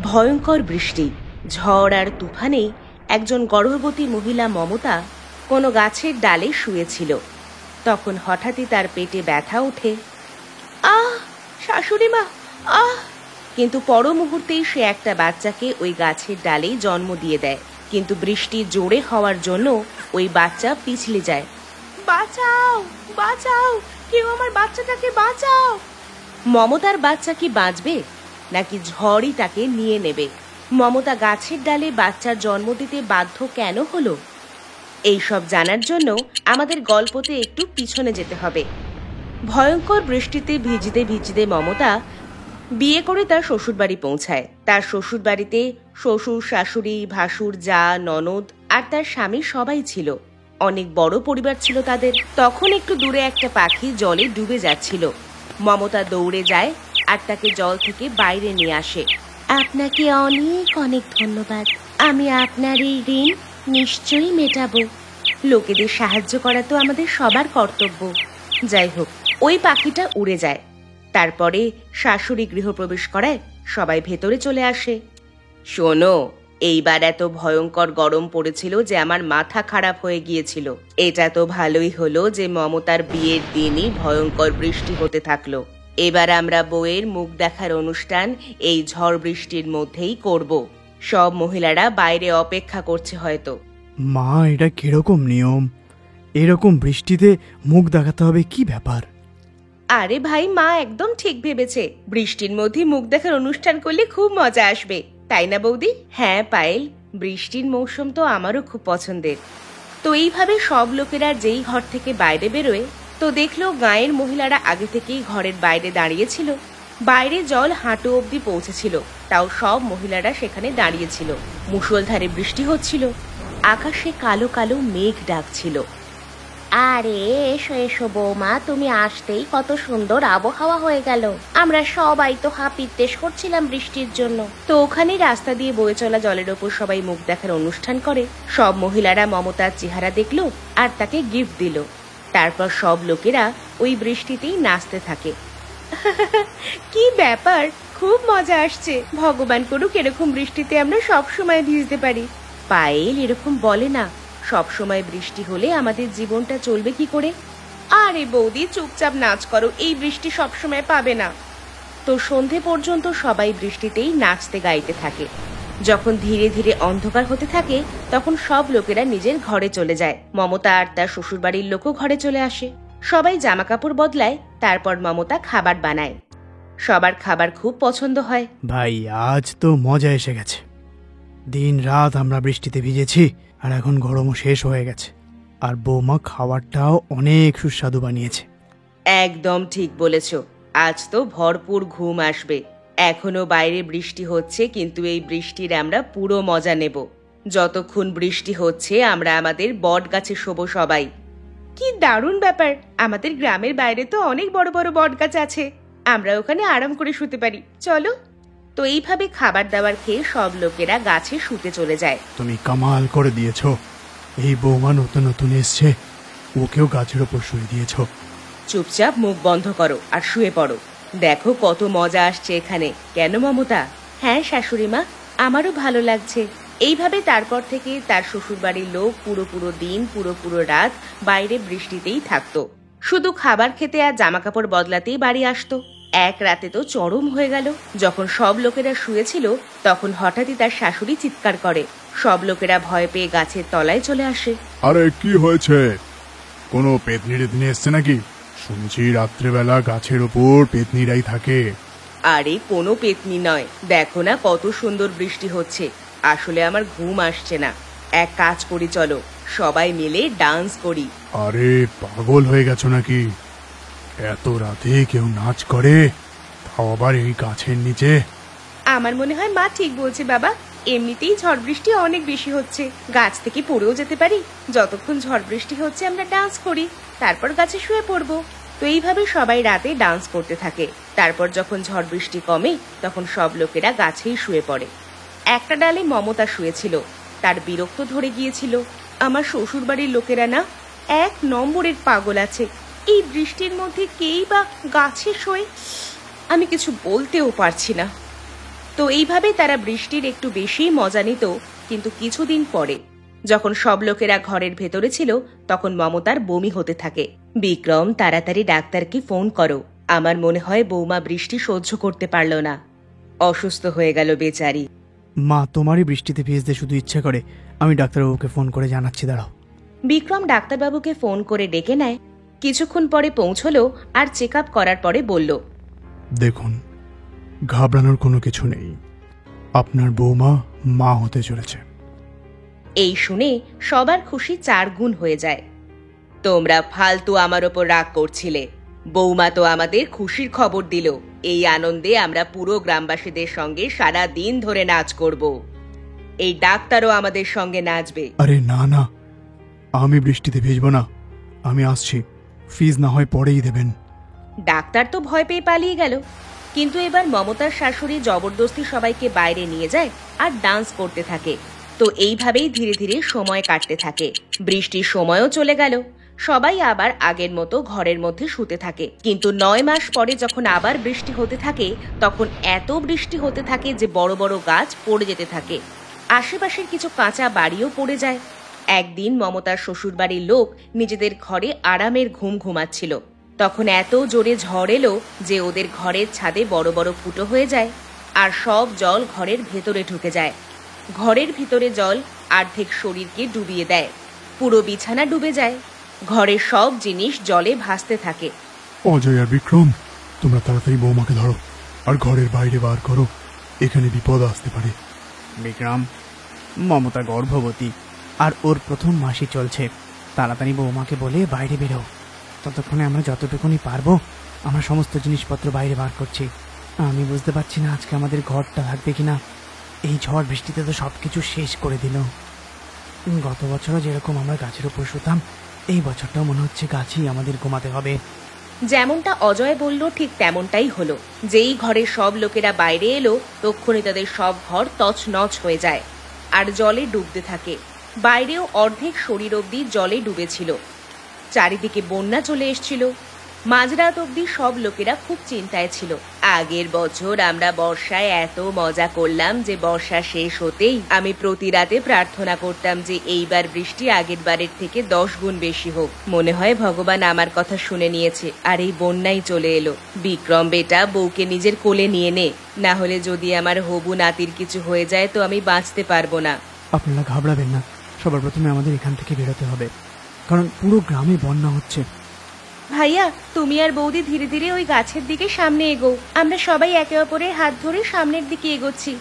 ভয়ঙ্কর বৃষ্টি, ঝড় আর তুফানে একজন গর্ভবতী মহিলা মমতা কোনো গাছের ডালে শুয়েছিল। তখন হঠাৎই তার পেটে ব্যথা ওঠে। আহ, শাশুড়ি মা, আহ! কিন্তু পর মুহূর্তেই সে একটা বাচ্চাকে ওই গাছের ডালেই জন্ম দিয়ে দেয়। কিন্তু বৃষ্টি জোরে হওয়ার জন্য ওই বাচ্চা পিছলে যায়। বাঁচাও, বাঁচাও, কেউ আমার বাচ্চাটাকে বাঁচাও! মমতার বাচ্চা কি বাঁচবে নাকি ঝড়ই তাকে নিয়ে নেবে? মমতা গাছের ডালে বাচ্চার জন্ম দিতে বাধ্য কেন হলো? এইসব জানার জন্য আমাদের গল্পতে একটু পিছনে যেতে হবে। ভয়ঙ্কর বৃষ্টিতে ভিজতে ভিজতে মমতা বিয়ে করে তার শ্বশুরবাড়ি পৌঁছায়। তার শ্বশুরবাড়িতে শ্বশুর, শাশুড়ি, ভাসুর, জা, ননদ আর তার স্বামী সবাই ছিল। অনেক বড় পরিবার ছিল তাদের। তখন একটু দূরে একটা পাখি জলে ডুবে যাচ্ছিল। মমতা দৌড়ে যায় আর তাকে জল থেকে বাইরে নিয়ে আসে। আপনাকে অনেক অনেক ধন্যবাদ, আমি আপনার এই ঋণ নিশ্চয়ই মেটাবো। লোকেদের সাহায্য করা তো আমাদের সবার কর্তব্য। যাই হোক, ওই পাখিটা উড়ে যায়। তারপরে শাশুড়ি গৃহপ্রবেশ করায় সবাই ভেতরে চলে আসে। শোনো, এইবার এত ভয়ঙ্কর গরম পড়েছিল যে আমার মাথা খারাপ হয়ে গিয়েছিল। এটা তো ভালোই হলো যে মমতার বিয়ের দিনই ভয়ঙ্কর বৃষ্টি হতে থাকলো। এবার আমরা বউয়ের মুখ দেখার অনুষ্ঠান এই ঝড় বৃষ্টির মধ্যেই করব। সব মহিলারা বাইরে অপেক্ষা করছে হয়তো। মা, এটা কিরকম নিয়ম? এরকম বৃষ্টিতে মুখ দেখাতে হবে, কি ব্যাপার? আরে ভাই, মা একদম ঠিক ভেবেছে। বৃষ্টির মধ্যে মুখ দেখার অনুষ্ঠান করলে খুব মজা আসবে, তাই না বৌদি? হ্যাঁ পায়েল, বৃষ্টির মৌসুম তো আমারও খুব পছন্দের। তো এইভাবে সব লোকেরা যেই ঘর থেকে বাইরে বেরোয়, তো দেখলো গাঁয়ের মহিলারা আগে থেকেই ঘরের বাইরে দাঁড়িয়েছিল। বাইরে জল হাঁটু অবধি পৌঁছেছিল, তাও সব মহিলারা সেখানে দাঁড়িয়েছিল। মুষলধারে বৃষ্টি হচ্ছিল, আকাশে কালো কালো মেঘ ডাকছিল। আরে এসো এসো বৌমা, তুমি আসতেই কত সুন্দর আবহাওয়া হয়ে গেল। আমরা সবাই তো হাপিত্তেশ করছিলাম বৃষ্টির জন্য। তো ওখানে রাস্তা দিয়ে বয়ে চলা জলের ওপর সবাই মুখ দেখার অনুষ্ঠান করে। সব মহিলারা মমতার চেহারা দেখলো আর তাকে গিফট দিল। তারপর সব লোকেরা ওই বৃষ্টিতেই নাচতে থাকে। কি ব্যাপার, খুব মজা আসছে। ভগবান করুক এরকম বৃষ্টিতে আমরা সব সময় ভিজতে পারি। পায়েল এরকম বলে না, সব সময় বৃষ্টি হলে আমাদের জীবনটা চলবে কি করে? আরে বৌদি, চুপচাপ নাচ করো, এই বৃষ্টি সব সময় পাবে না। তো সন্ধে পর্যন্ত সবাই বৃষ্টিতেই নাচতে গাইতে থাকে। যখন ধীরে ধীরে অন্ধকার হতে থাকে, তখন সব লোকেরা নিজের ঘরে চলে যায়। মমতা আর তার শ্বশুরবাড়ির লোকও ঘরে চলে আসে। সবাই জামা কাপড় বদলায়, তারপর মমতা খাবার বানায়। সবার খাবার খুব পছন্দ হয়। ভাই, আজ তো মজা এসে গেছে। দিন রাত আমরা বৃষ্টিতে ভিজেছি, আর এখন গরমও শেষ হয়ে গেছে। আর বৌমা খাবারটাও অনেক সুস্বাদু বানিয়েছে। একদম ঠিক বলেছ, আজ তো ভরপুর ঘুম আসবে। এখনো বাইরে বৃষ্টি হচ্ছে, কিন্তু এই বৃষ্টির আমরা পুরো মজা নেব। যতক্ষণ বৃষ্টি হচ্ছে আমরা আমাদের বট গাছে শোবো সবাই। কি দারুণ ব্যাপার! আমাদের গ্রামের বাইরে তো অনেক বড় বড় বট গাছ আছে, আমরা ওখানে আরাম করে শুতে পারি। চলো। তো এইভাবে খাবার দাবার খেয়ে সব লোকেরা গাছে শুতে চলে যায়। তুমি কামাল করে দিয়েছো। এই বৌমা নতুন নতুন এসছে, ওকেও গাছের ওপর শুয়ে দিয়েছো। চুপচাপ মুখ বন্ধ করো আর শুয়ে পড়ো। দেখো কত মজা আসছে এখানে, কেন মমতা? হ্যাঁ শাশুড়ি মা, আমারও ভালো লাগছে। এইভাবে তারপর থেকে তার শ্বশুরবাড়ির লোক পুরো দিন পুরো রাত বাইরে বৃষ্টিতেই থাকতো। শুধু খাবার খেতে আর জামা কাপড় বদলাতেই বাড়ি আসতো। এক রাতে তো চরম হয়ে গেল। যখন সব লোকেরা শুয়েছিল, তখন হঠাৎই তার শাশুড়ি চিৎকার করে। সব লোকেরা ভয় পেয়ে গাছের তলায় চলে আসে। আরে কি হয়েছে? কোনো পেতনি টেতনি এসছে নাকি? শুনছি রাত্রেবেলা গাছের ওপর পেতনিরাই থাকে। আরে কোনো পেতনি নয়, দেখো না কত সুন্দর বৃষ্টি হচ্ছে। আসলে আমার ঘুম আসছে না। এক কাজ করি, চলো সবাই মিলে ডান্স করি। আরে পাগল হয়ে গেছো নাকি? এত রাতে কেউ নাচ করে, তাও আবার এই গাছের নিচে? আমার মনে হয় মা ঠিক বলছে বাবা। এমনিতেই ঝড় বৃষ্টি অনেক বেশি হচ্ছে, গাছ থেকে পড়েও যেতে পারি। যতক্ষণ ঝড় বৃষ্টি হচ্ছে আমরা ডান্স করি, তারপর গাছে শুয়ে পড়বো। তো এইভাবে সবাই রাতে ডান্স করতে থাকে। তারপর যখন ঝড় বৃষ্টি কমে, তখন সব লোকেরা গাছেই শুয়ে পড়ে। একটা ডালে মমতা শুয়েছিল, তার বিরক্ত ধরে গিয়েছিল। আমার শ্বশুর বাড়ির লোকেরা না এক নম্বরের পাগল আছে। এই বৃষ্টির মধ্যে কেই বা গাছে শোয়, আমি কিছু বলতেও পারছি না। তো এইভাবে তারা বৃষ্টির একটু বেশি মজা নিত। কিন্তু কিছুদিন পরে যখন সব লোকেরা ঘরের ভেতরে ছিল, তখন মমতার বমি হতে থাকে। বিক্রম, তাড়াতাড়ি ডাক্তারকে ফোন করো। আমার মনে হয় বৌমা বৃষ্টি সহ্য করতে পারল না, অসুস্থ হয়ে গেল বেচারি। মা, তোমারই বৃষ্টিতে ভিজতে শুধু ইচ্ছে করে। আমি ডাক্তারবাবুকে ফোন করে জানাচ্ছি, দাঁড়াও। বিক্রম ডাক্তারবাবুকে ফোন করে ডেকে নেয়। কিছুক্ষণ পরে পৌঁছলো আর চেক আপ করার পরে বলল, দেখুন, ঘাবড়ানোর কোনো কিছু নেই। আপনার বৌমা মা হতে চলেছে। এই শুনে সবার খুশি 4 গুণ হয়ে যায়। তোমরা ফালতু আমার ওপর রাগ করছিলে। বৌমা তো আমাদের খুশির খবর দিল। এই আনন্দে আমরা পুরো গ্রামবাসীদের সঙ্গে সারা দিন ধরে নাচ করব। এই ডাক্তারও আমাদের সঙ্গে নাচবে। আরে না না, আমি বৃষ্টিতে ভিজবো না। আমি আসছি, ফিজ না হয় পরেই দেবেন। ডাক্তার তো ভয় পেয়ে পালিয়ে গেল। কিন্তু এবার মমতার শাশুড়ি জবরদস্তি সবাইকে বাইরে নিয়ে যায় আর ডান্স করতে থাকে। তো এইভাবেই ধীরে ধীরে সময় কাটতে থাকে। বৃষ্টির সময়ও চলে গেল। সবাই আবার আগের মতো ঘরের মধ্যে শুতে থাকে। কিন্তু 9 মাস পরে যখন আবার বৃষ্টি হতে থাকে, তখন এত বৃষ্টি হতে থাকে যে বড় বড় গাছ পড়ে যেতে থাকে। আশেপাশের কিছু কাঁচা বাড়িও পড়ে যায়। একদিন মমতার শ্বশুরবাড়ির লোক নিজেদের ঘরে আরামের ঘুম ঘুমাচ্ছিল। তখন এত জোরে ঝড় এলো যে ওদের ঘরের ছাদে বড় বড় ফুটো হয়ে যায় আর সব জল ঘরের ভেতরে ঢুকে যায়। ঘরের ভিতরে জল অর্ধেক শরীরকে ডুবিয়ে দেয়। পুরো বিছানা ডুবে যায়। ঘরের সব জিনিস জলে ভাসতে থাকে। অজয় আর বিক্রম, তোমরা তাড়াতাড়ি বৌমাকে ধরো আর ঘরের বাইরে বার করো। এখানে বিপদ আসতে পারে। বিক্রম, মমতা গর্ভবতী আর ওর প্রথম মাসই চলছে। তাড়াতাড়ি বৌমাকে বলে বাইরে বেরো। ততক্ষণে আমরা যতটুকুনি পারবো আমরা সমস্ত জিনিসপত্র বাইরে বার করছি। আমি বুঝতে পারছি না আজকে আমাদের ঘরটা থাকবে কিনা। এই ঝড় বৃষ্টিতে তো সবকিছু শেষ করে দিল। গত বছরও যেরকম আমরা গাছের উপর শুতাম, এই বছরটাও মনে হচ্ছে গাছেই আমাদের ঘুমাতে হবে। যেমনটা অজয় বলল ঠিক তেমনটাই হলো। যেই ঘরের সব লোকেরা বাইরে এলো, তক্ষুনি তাদের সব ঘর তছনছ হয়ে যায় আর জলে ডুবতে থাকে। বাইরেও অর্ধেক শরীর অবধি জলে ডুবেছিল। চারিদিকে বন্যা চলে এসছিল। মাঝরাত অবধি সব লোকেরা খুব চিন্তায় ছিল। আগের বছর আমরা বর্ষায় এত মজা করলাম যে বর্ষা শেষ হতেই আমি প্রতি রাতে প্রার্থনা করতাম যে এইবার বৃষ্টি আগের বারের থেকে 10 গুণ বেশি হোক। মনে হয় ভগবান আমার কথা শুনে নিয়েছে আর এই বন্যাই চলে এলো। বিক্রম বেটা, বউকে নিজের কোলে নিয়ে নে, না হলে যদি আমার হবু নাতির কিছু হয়ে যায় তো আমি বাঁচতে পারবো না। আপনারা ঘাবড়াবেন না। সবার প্রথমে আমাদের এখান থেকে বেরোতে হবে, কারণ পুরো গ্রামে বন্যা হচ্ছে। ভাইয়া, তুমি আর বৌদি ধীরে ধীরে ওই গাছের দিকে সামনে এগো। আমরা সবাই একে অপরের হাত ধরে সামনের দিকে এগোচ্ছি।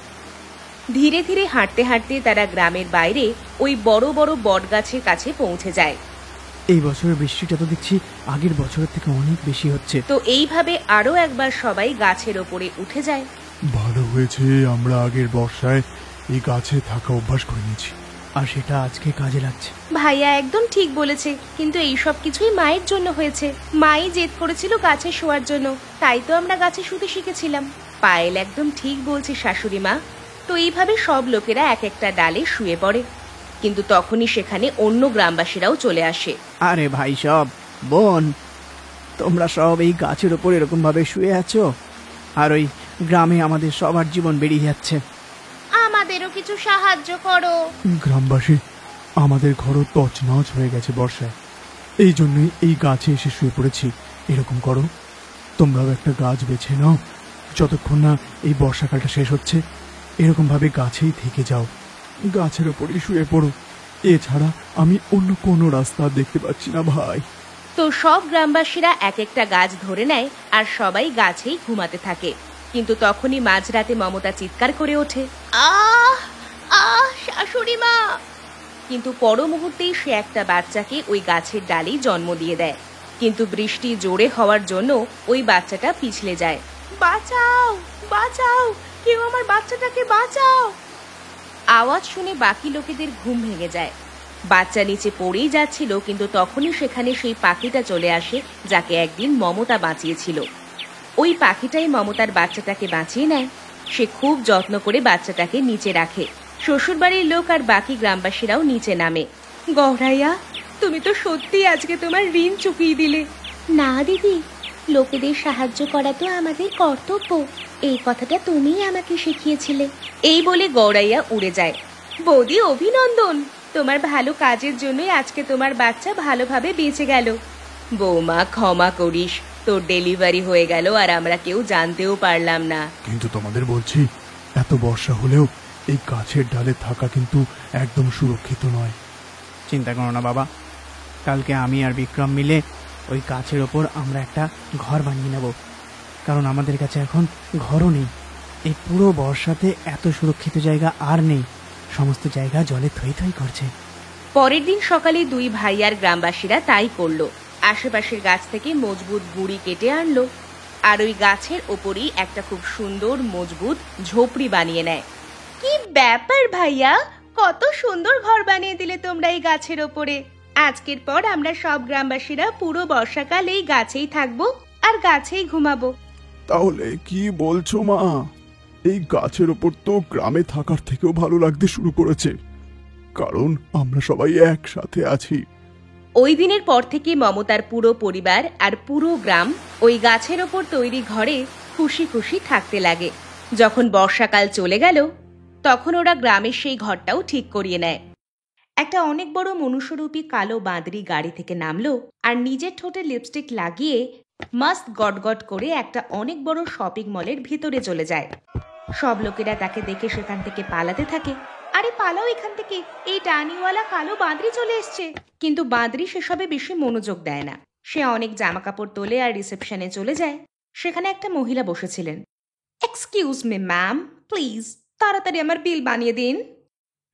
ধীরে ধীরে হাঁটতে হাঁটতে তারা গ্রামের বাইরে ওই বড় বড় বট গাছের কাছে পৌঁছে যায়। এই বছরের বৃষ্টিটা তো দেখছি আগের বছরের থেকে অনেক বেশি হচ্ছে। তো এইভাবে আরো একবার সবাই গাছের ওপরে উঠে যায়। ভালো হয়েছে আমরা আগের বর্ষায় এই গাছে থাকা অভ্যাস করে নিয়েছি, আর সেটা আজকে কাজে লাগছে। ভাইয়া একদম ঠিক বলেছে, কিন্তু এই সব কিছুই মায়ের জন্য হয়েছে। মাই জেদ করেছিল গাছে শোয়ার জন্য, তাই তো আমরা গাছে শুতে শিখেছিলাম। পায়েল একদম ঠিক বলছে শাশুড়ি মা। তো এইভাবে সব লোকেরা এক একটা ডালে শুয়ে পড়ে। কিন্তু তখনই সেখানে অন্য গ্রামবাসীরাও চলে আসে। আরে ভাই সব, বোন, তোমরা সব এই গাছের ওপর এরকম ভাবে শুয়ে আছো, আর ওই গ্রামে আমাদের সবার জীবন বেরিয়ে যাচ্ছে। আমাদেরও কিছু সাহায্য করো। গ্রামবাসী, আমাদের ঘরও তছনছ হয়ে গেছে বর্ষায়। এই জন্যই এই গাছে এসে শুয়ে পড়েছি। এরকম করো, তোমরাও একটা গাছ বেছে নাও। যতক্ষণ না এই বর্ষাকালটা শেষ হচ্ছে এরকম ভাবে গাছেই থেকে যাও, গাছের ওপরেই শুয়ে পড়ো। এছাড়া আমি অন্য কোনো রাস্তা দেখতে পাচ্ছি না ভাই। তো সব গ্রামবাসীরা এক একটা গাছ ধরে নেয় আর সবাই গাছেই ঘুমাতে থাকে। কিন্তু তখনই মাঝরাতে মমতা চিৎকার করে ওঠে, আহ আহ শাশুড়ি মা! কিন্তু পর মুহূর্তেই সে একটা বাচ্চাকে ওই গাছের ডালেই জন্ম দিয়ে দেয়। কিন্তু বৃষ্টি জোরে হওয়ার জন্য ওই বাচ্চাটা পিছলে যায়। বাঁচাও, বাঁচাও, কেউ আমার বাচ্চাটাকে বাঁচাও! আওয়াজ শুনে বাকি লোকেদের ঘুম ভেঙে যায়। বাচ্চা নিচে পড়েই যাচ্ছিল, কিন্তু তখনই সেখানে সেই পাখিটা চলে আসে যাকে একদিন মমতা বাঁচিয়েছিল। ওই পাখিটাই মমতার বাচ্চাটাকে বাঁচিয়ে নেয়। সে খুব যত্ন করে বাচ্চাটাকে নিচে রাখে। শ্বশুরবাড়ির লোক আর বাকি গ্রামবাসীরাও নিচে নামে। গৌরাইয়া, তুমি তো সত্যিই আজকে তোমার ঋণ চুকিয়ে দিলে। না দিদি, লোকেদের সাহায্য করা তো আমাদের কর্তব্য, এই কথাটা তুমিই আমাকে শিখিয়েছিলে। এই বলে গৌরাইয়া উড়ে যায়। বৌদি অভিনন্দন, তোমার ভালো কাজের জন্যই আজকে তোমার বাচ্চা ভালোভাবে বেঁচে গেল। বৌমা ক্ষমা করিস, তোর ডেলিভারি হয়ে গেল আর আমরা কেউ জানতেও পারলাম না। কিন্তু তোমাদের বলছি, এত বর্ষা হলেও এই গাছের ডালে থাকা কিন্তু একদম সুরক্ষিত নয়। চিন্তা করো না বাবা, কালকে আমি আর বিক্রম মিলে ওই গাছের ওপর আমরা একটা ঘর বানিয়ে নেব, কারণ আমাদের কাছে এখন ঘরও নেই। এই পুরো বর্ষাতে এত সুরক্ষিত জায়গা আর নেই, সমস্ত জায়গা জলে থই থই করছে। পরের দিন সকালে দুই ভাই আর গ্রামবাসীরা তাই করলো। আশেপাশের গাছ থেকে মজবুত গুড়ি কেটে আনলো আর ওই গাছের ওপরই একটা খুব সুন্দর মজবুত ঝোপড়ি বানিয়ে নেয়। কি ব্যাপার ভাইয়া, কত সুন্দর ঘর বানিয়ে দিলে তোমরা এই গাছের ওপরে। আজকের পর আমরা সব গ্রামবাসীরা পুরো বর্ষাকাল এই গাছেই থাকবো আর গাছেই ঘুমাবো। তাহলে কি বলছো মা? এই গাছের ওপর তো গ্রামে থাকার থেকেও ভালো লাগতে শুরু করেছে, কারণ আমরা সবাই একসাথে আছি। ওই দিনের পর থেকে মমতার পুরো পরিবার আর পুরো গ্রাম ওই গাছের ওপর তৈরি ঘরে খুশি খুশি থাকতে লাগে। যখন বর্ষাকাল চলে গেল তখন ওরা গ্রামের সেই ঘরটাও ঠিক করিয়ে নেয়। একটা অনেক বড় মনুষ্যরূপী কালো বাঁদরি গাড়ি থেকে নামলো আর নিজের ঠোঁটে লিপস্টিক লাগিয়ে মস্ত গটগট করে একটা অনেক বড় শপিং মলের ভিতরে চলে যায়। সব লোকেরা তাকে দেখে সেখান থেকে পালাতে থাকে। আরে পালাও এখান থেকে, এই টানিওয়ালা কালো বাঁদরি চলে এসছে। কিন্তু বাঁদরি সেসবে বেশি মনোযোগ দেয় না। সে অনেক জামা কাপড় তোলে আর রিসেপশনে চলে যায়। সেখানে একটা মহিলা বসেছিলেন। এক্সকিউজ মি ম্যাম, প্লিজ তাড়াতাড়ি আমার বিল বানিয়ে দিন।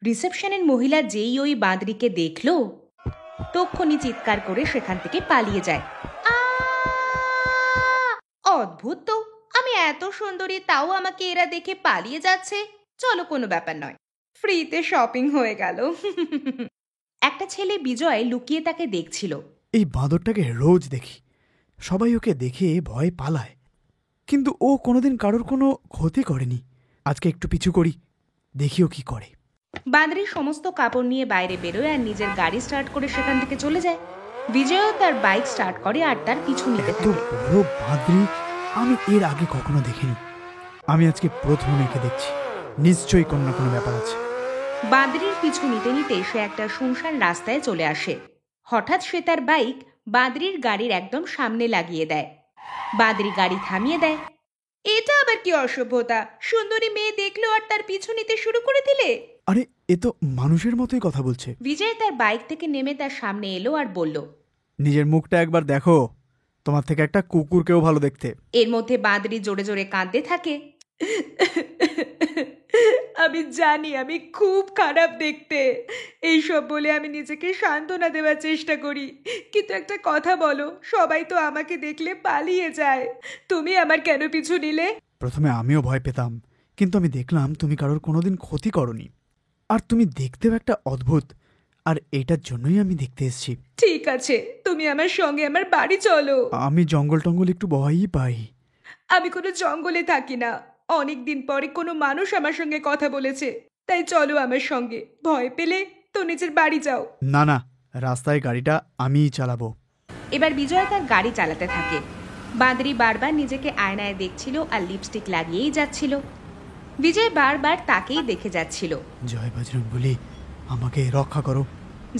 রিসেপশনের মহিলা যেই ওই বাঁদরিকে দেখলো তক্ষুনি চিৎকার করে সেখান থেকে পালিয়ে যায়। অদ্ভুত তো, আমি এত সুন্দরী তাও আমাকে এরা দেখে পালিয়ে যাচ্ছে। চলো কোনো ব্যাপার নয়, ফ্রিতে শপিং হয়ে গেল। একটা ছেলে বিজয় লুকিয়ে তাকে দেখছিল। এই বাঁদরটাকে রোজ দেখি, সবাই ওকে দেখে ভয় পালায়, কিন্তু ও কোনোদিন কারোর কোনো ক্ষতি করেনি। আজকে একটু পিছু করি, দেখিও কি করে। বাঁদরি সমস্ত কাপড় নিয়ে বাইরে বেরোয় আর নিজের গাড়ি স্টার্ট করে সেখান থেকে চলে যায়। বিজয়ও তার বাইক স্টার্ট করে আর তার পিছু নিতে এত থাকে। বড় বাঁদরি আমি এর আগে কখনো দেখিনি। আমি আজকে প্রথম একে দেখছি, নিশ্চয়ই কোনো না কোনো ব্যাপার আছে। বাঁদরির পিছু নিতে নিতে সে একটা শুনশান রাস্তায় চলে আসে। হঠাৎ সে তার বাইক বাঁদরির গাড়ির একদম সামনে লাগিয়ে দেয়। বাঁদরি গাড়ি থামিয়ে দেয়। এটা আবার কি অসভ্যতা, সুন্দরী মেয়ে দেখলো আর তার পিছু নিতে শুরু করে দিলে। আরে এ তো মানুষের মতোই কথা বলছে। বিজয় তার বাইক থেকে নেমে তার সামনে এলো আর বলল, নিজের মুখটা একবার দেখো, তোমার থেকে একটা কুকুরকেও ভালো দেখতে। এর মধ্যে বাঁদরি জোরে জোরে কাঁদতে থাকে। আমি জানি আমি খুব খারাপ দেখতে, এইসব বলে আমি নিজেকে সান্ত্বনা দেওয়ার চেষ্টা করি, কিন্তু একটা কথা বলো, সবাই তো আমাকে দেখলে পালিয়ে যায়, তুমি আমার কেন পিছু নিলে? প্রথমে আমিও ভয় পেতাম, কিন্তু আমি দেখলাম তুমি কারোর কোনোদিন ক্ষতি করনি, আর তুমি দেখতেও একটা অদ্ভুত, আর এটার জন্যই আমি দেখতে এসেছি। ঠিক আছে, তুমি আমার সঙ্গে আমার বাড়ি চলো। আমি জঙ্গল টঙ্গল একটু ভয়ই পাই। আমি কোনো জঙ্গলে থাকি না, অনেকদিন পরে কোনো মানুষ আমার সঙ্গে কথা বলেছে, তাই চলো আমার সঙ্গে। ভয় পেলে তো নিজের বাড়ি যাও। না না, রাস্তায় গাড়িটা আমিই চালাবো। এবার বিজয় তার গাড়ি চালাতে থাকে। বাঁদরি বারবার নিজেকে আয়নায় দেখছিল আর লিপস্টিক লাগিয়েই যাচ্ছিল। বিজয় বারবার তাকেই দেখে যাচ্ছিল। জয় বজরংবলী, আমাকে রক্ষা করো।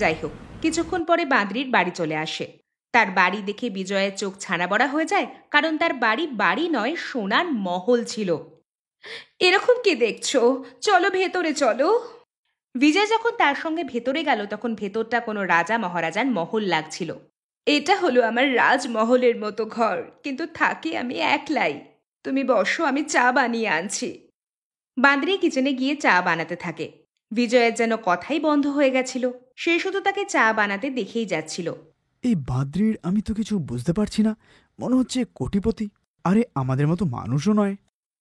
যাই হোক, কিছুক্ষণ পরে বাঁদরির বাড়ি চলে আসে। তার বাড়ি দেখে বিজয়ের চোখ ছানা বড়া হয়ে যায়, কারণ তার বাড়ি বাড়ি নয়, সোনার মহল ছিল। এরকম কি দেখছো, চলো ভেতরে চলো। বিজয় যখন তার সঙ্গে ভেতরে গেল তখন ভেতরটা কোনো রাজা মহারাজার মহল লাগছিল। এটা হলো আমার রাজমহলের মতো ঘর, কিন্তু থাকি আমি একলাই। তুমি বসো, আমি চা বানিয়ে আনছি। বাঁদরি কিচেনে গিয়ে চা বানাতে থাকে। বিজয়ের যেন কথাই বন্ধ হয়ে গেছিল, সে শুধু তাকে চা বানাতে দেখেই যাচ্ছিল। এই বাদ্রির আমি তো কিছু বুঝতে পারছি না, মনে হচ্ছে কোটিপতি, আরে আমাদের মতো মানুষও নয়।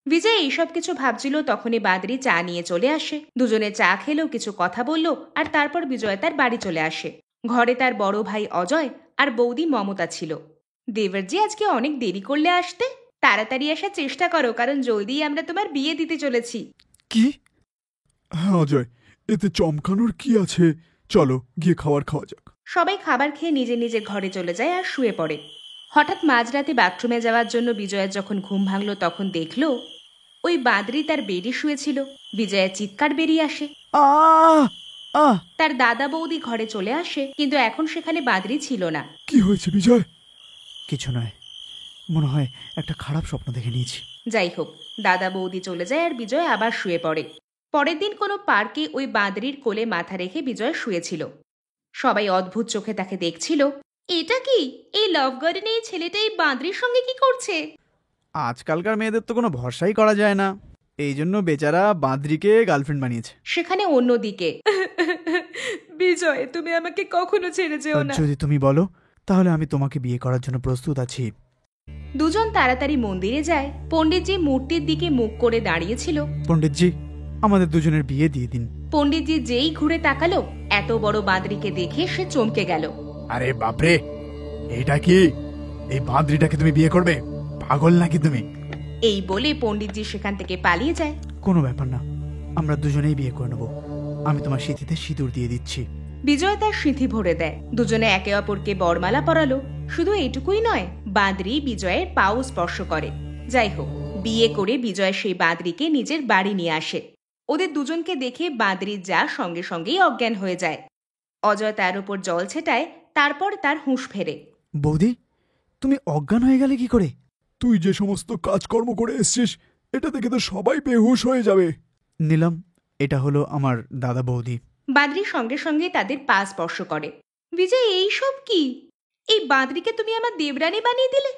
বিজয় এইসব কিছু ভাবছিল, তখনই বাঁদরি চা নিয়ে চলে আসে। দুজনে চা খেলেও কিছু কথা বলল, আর তারপর বিজয় তার বাড়ি চলে আসে। ঘরে তার বড় ভাই অজয় আর বৌদি মমতা ছিল। দেবরজি, আজকে অনেক দেরি করলে আসতে, তাড়াতাড়ি আসার চেষ্টা করো, কারণ জলদি আমরা তোমার বিয়ে দিতে চলেছি। কি? হ্যাঁ অজয়, এতে চমকানোর কি আছে, চলো গিয়ে খাওয়া যাক। সবাই খাবার খেয়ে নিজের নিজের ঘরে চলে যায় আর শুয়ে পড়ে। হঠাৎ মাঝরাতে বাথরুমে যাওয়ার জন্য বিজয়ের যখন ঘুম ভাঙল তখন দেখল ওই বাঁদরি তার বেডে শুয়েছিল। বিজয়ের চিৎকার বেরিয়ে আসে। আহ আহ তার দাদা বৌদি ঘরে চলে আসে, কিন্তু এখন সেখানে বাঁদরি ছিল না। কি হয়েছে বিজয়? কিছু নয়, মনে হয় একটা খারাপ স্বপ্ন দেখে নিয়েছি। যাই হোক, দাদা বৌদি চলে যায় আর বিজয় আবার শুয়ে পড়ে। পরের দিন কোনো পার্কে ওই বাঁদরির কোলে মাথা রেখে বিজয় শুয়েছিল। সবাই অদ্ভুত চোখে তাকে দেখছিল। এটা কি, এই লাভ গার্ডেনে এই ছেলেটা এই বাঁদরির সঙ্গে কি করছে? আজকালকার মেয়েদের তো কোনো ভরসাই করা যায় না, এই জন্য বেচারা বাঁদরিকে গার্লফ্রেন্ড বানিয়েছে। সেখানে অন্যদিকে বিজয়, তুমি আমাকে কখনো ছেড়ে যেও না। যদি তুমি বলো তাহলে আমি তোমাকে বিয়ে করার জন্য প্রস্তুত আছি। দুজন তাড়াতাড়ি মন্দিরে যায়। পণ্ডিতজি মূর্তির দিকে মুখ করে দাঁড়িয়েছিল। পণ্ডিতজি, আমাদের দুজনের বিয়ে দিয়ে দিন। পণ্ডিতজি যেই ঘুরে তাকালো, এত বড় বাঁদরিকে দেখে সে চমকে গেল। আরে বাপরে, এটা কি? এই বাঁদরিটাকে তুমি বিয়ে করবে? পাগল নাকি তুমি? এই বলে পণ্ডিতজি সেখান থেকে পালিয়ে যায়। কোনো ব্যাপার না, আমরা দুজনেই বিয়ে করে নেব। আমি তোমার সিঁথিতে সিঁদুর দিয়ে দিচ্ছি। বিজয় তার সিঁথি ভরে দেয়। দুজনে একে অপরকে বরমালা পরালো। শুধু এইটুকুই নয়, বাঁদরি বিজয়ের পাও স্পর্শ করে। যাই হোক, বিয়ে করে বিজয় সেই বাঁদরিকে নিজের বাড়ি নিয়ে আসে। ওদের দুজনকে দেখে বাঁদরির যা সঙ্গে সঙ্গেই অজ্ঞান হয়ে যায়। অজয় তার উপর জল ছেটায়, তারপর তার হুঁশ ফেরে। বৌদি, তুমি অজ্ঞান হয়ে গেলে কি করে? তুই যে সমস্ত কাজকর্ম করে এসছিস, এটা দেখে তো সবাই বেহুশ হয়ে যাবে। নিলাম, এটা হলো আমার দাদা বৌদি। বাঁদরি সঙ্গে সঙ্গে তাদের পা স্পর্শ করে। বিজয়, এইসব কি? এই বাঁদরিকে তুমি আমার দেবরানী বানিয়ে দিলে?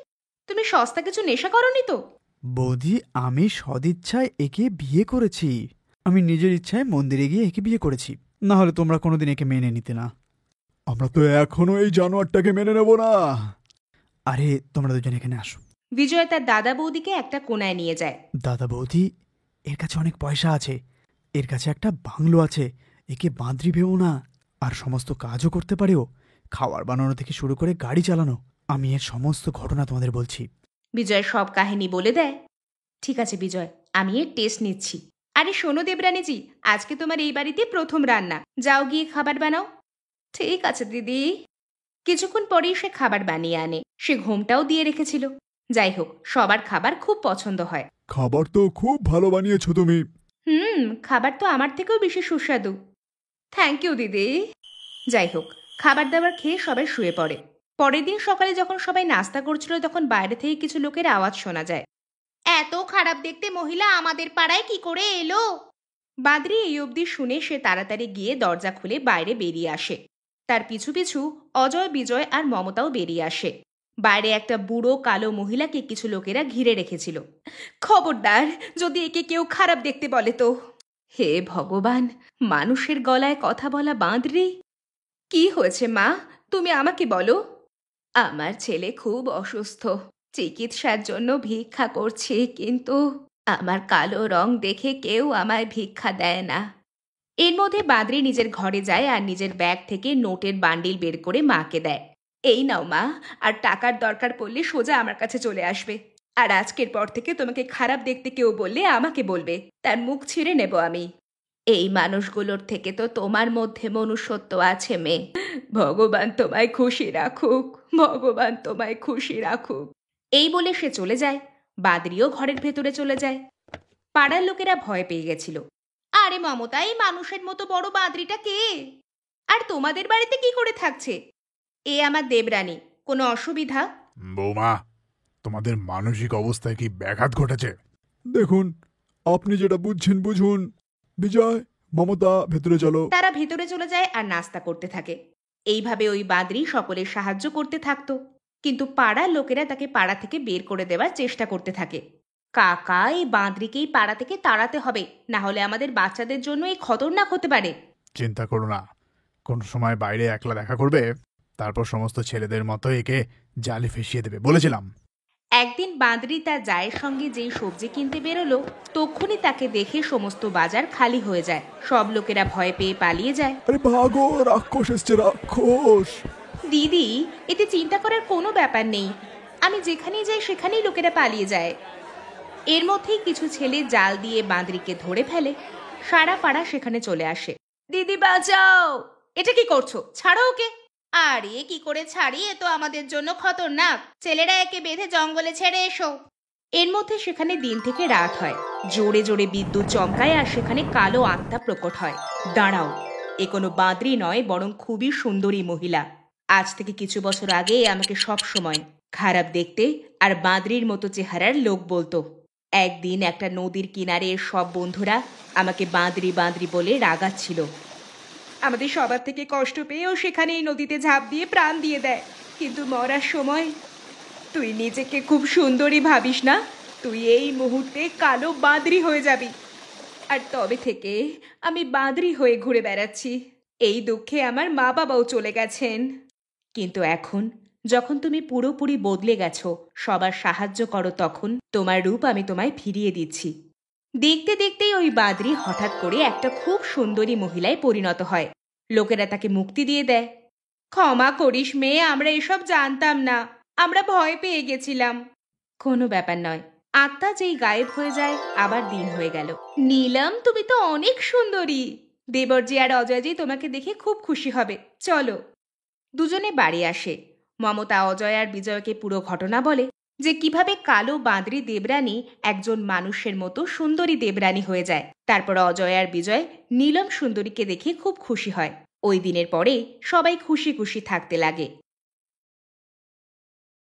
তুমি সস্তা কিছু নেশা করনি তো? বৌদি, আমি সদিচ্ছায় একে বিয়ে করেছি। আমি নিজের ইচ্ছায় মন্দিরে গিয়ে একে বিয়ে করেছি, না হলে তোমরা কোনোদিন একে মেনে নিতে না। আমরা তো এখনো এই জানোয়ারটাকে মেনে নেব না। আরে তোমরা দুজন এখানে আসো। বিজয় তার দাদা বৌদিকে একটা কোনায় নিয়ে যায়। দাদা বৌদি, এর কাছে অনেক পয়সা আছে, এর কাছে একটা বাংলো আছে। একে বাঁদরি ভেবো না, আর সমস্ত কাজও করতে পারেও, খাবার বানানো থেকে শুরু করে গাড়ি চালানো। আমি এর সমস্ত ঘটনা তোমাদের বলছি। বিজয় সব কাহিনী বলে দেয়। ঠিক আছে বিজয়, আমি এর টেস্ট নিচ্ছি। আরে শোনো দেবরানীজি, আজকে তোমার এই বাড়িতে প্রথম রান্না। যাও গিয়ে খাবার বানাও। ঠিক আছে দিদি। কিছুক্ষণ পরেই সে খাবার বানিয়ে আনে। সে ঘুমটাও দিয়ে রেখেছিল। যাই হোক, সবার খাবার খুব পছন্দ হয়। খাবার তো খুব ভালো বানিয়েছো তুমি। খাবার তো আমার থেকেও বেশি সুস্বাদু। থ্যাংক ইউ দিদি। যাই হোক, খাবার দাবার খেয়ে সবাই শুয়ে পড়ে। পরের দিন সকালে যখন সবাই নাস্তা করছিল, তখন বাইরে থেকে কিছু লোকের আওয়াজ শোনা যায়। এত খারাপ দেখতে মহিলা আমাদের পাড়ায় কি করে এলো? বাদরি এই অবধি শুনে সে তাড়াতাড়ি গিয়ে দরজা খুলে বাইরে বেরিয়ে আসে। তার পিছু পিছু অজয়, বিজয় আর মমতাও বেরিয়ে আসে। বাইরে একটা বুড়ো কালো মহিলাকে কিছু লোকেরা ঘিরে রেখেছিল। খবরদার, যদি একে কেউ খারাপ দেখতে বলে তো। হে ভগবান, মানুষের গলায় কথা বলা বাঁদরি। কি হয়েছে মা, তুমি আমাকে বলো। আমার ছেলে খুব অসুস্থ, চিকিৎসার জন্য ভিক্ষা করছি, কিন্তু আমার কালো রং দেখে কেউ আমায় ভিক্ষা দেয় না। এর মধ্যে বাঁদরি নিজের ঘরে যায় আর নিজের ব্যাগ থেকে নোটের বান্ডিল বের করে মাকে দেয়। এই নাও মা, আর টাকার দরকার পড়লে সোজা আমার কাছে চলে আসবে। আর আজকের পর থেকে তোমাকে খারাপ দেখতে কেউ বললে আমাকে বলবে, তার মুখ ছিঁড়ে নেব আমি। এই মানুষগুলোর থেকে তো তোমার মধ্যে মনুষ্যত্ব আছে মেয়ে। ভগবান তোমায় খুশি রাখুক, ভগবান তোমায় খুশি রাখুক। এই বলে সে চলে যায়। বাদরিও ঘরের ভেতরে চলে যায়। পাড়ার লোকেরা ভয় পেয়ে গেছিল। আরে মমতা, এই মানুষের মতো বড় বাদরিটা কে? আর তোমাদের বাড়িতে কি করে থাকছে? এ আমার দেবরানী। কোনো অসুবিধা? বৌমা, তোমাদের মানসিক অবস্থায় কি ব্যাঘাত ঘটেছে? দেখুন, আপনি যেটা বুঝছেন বুঝুন। বিজয়, মমতা, ভেতরে চলো। তারা ভেতরে চলে যায় আর নাস্তা করতে থাকে। এইভাবে ওই বাদরি সকলের সাহায্য করতে থাকতো, কিন্তু পাড়ার লোকেরা তাকে পাড়া থেকে বের করে দেওয়ার চেষ্টা করতে থাকে। কাকা, এই বাঁদরিকেই পাড়া থেকে তাড়াতে হবে, না হলে আমাদের বাচ্চাদের জন্য এই খতরনাক হতে পারে। চিন্তা করো না, কোন সময় বাইরে একলা দেখা করবে, তারপর সমস্ত ছেলেদের মতো একে জালে ফেসিয়ে দেবে বলেছিলাম। একদিন বাঁদরি তার জায়ের সঙ্গে যেই সবজি কিনতে বেরোলো, তক্ষুনি তাকে দেখে সমস্ত বাজার খালি হয়ে যায়। সব লোকেরা ভয় পেয়ে পালিয়ে যায়। আরে ভাগো, রাক্ষস এসছে, রাক্ষস। দিদি, এতে চিন্তা করার কোনো ব্যাপার নেই। আমি যেখানেই যাই সেখানেই লোকেরা পালিয়ে যায়। এর মধ্যেই কিছু ছেলে জাল দিয়ে বাঁদরিকে ধরে ফেলে। সারা পাড়া সেখানে চলে আসে। দিদি বাঁচাও, এটা কি করছো? ছাড়ো ওকে। আরে কি করে ছাড়ি, এ তো আমাদের জন্য খতরনাক। ছেলেরা একে বেঁধে জঙ্গলে ছেড়ে এসো। এর মধ্যে সেখানে দিন থেকে রাত হয়, জোরে জোরে বিদ্যুৎ চমকায় আর সেখানে কালো আত্মা প্রকট হয়। দাঁড়াও, এ কোনো বাঁদরি নয়, বরং খুবই সুন্দরী মহিলা। আজ থেকে কিছু বছর আগে আমাকে সব সময় খারাপ দেখতে আর বাঁদরির মতো চেহারার লোক বলতো। একদিন একটা নদীর কিনারে সব বন্ধুরা আমাকে বাঁদরি বাঁদরি বলে রাগাচ্ছিল। আমাদের সবার থেকে কষ্ট পেয়েও সেখানে এই নদীতে ঝাঁপ দিয়ে প্রাণ দিয়ে দেয়। কিন্তু মরার সময় তুই নিজেকে খুব সুন্দরী ভাবিস না? তুই এই মুহূর্তে কালো বাঁদরি হয়ে যাবি। আর তবে থেকে আমি বাঁদরি হয়ে ঘুরে বেড়াচ্ছি। এই দুঃখে আমার মা বাবাও চলে গেছেন। কিন্তু এখন যখন তুমি পুরোপুরি বদলে গেছো, সবার সাহায্য করো, তখন তোমার রূপ আমি তোমায় ফিরিয়ে দিচ্ছি। দেখতে দেখতেই ওই বাদরি হঠাৎ করে একটা খুব সুন্দরী মহিলায় পরিণত হয়। লোকেরা তাকে মুক্তি দিয়ে দেয়। ক্ষমা করিস মেয়ে, আমরা এসব জানতাম না, আমরা ভয় পেয়ে গেছিলাম। কোনো ব্যাপার নয়। আত্মা যেই গায়েব হয়ে যায় আবার দিন হয়ে গেল। নীলম, তুমি তো অনেক সুন্দরী। দেবরজি আর অজয়জি তোমাকে দেখে খুব খুশি হবে, চলো। দুজনে বাড়ি আসে। মমতা অজয় আর বিজয়কে পুরো ঘটনা বলে যে কিভাবে কালো বাঁদরি দেবরানী একজন মানুষের মতো সুন্দরী দেবরানী হয়ে যায়। তারপর অজয় আর বিজয় নীলম সুন্দরীকে দেখে খুব খুশি হয়। ওই দিনের পরে সবাই খুশি খুশি থাকতে লাগে।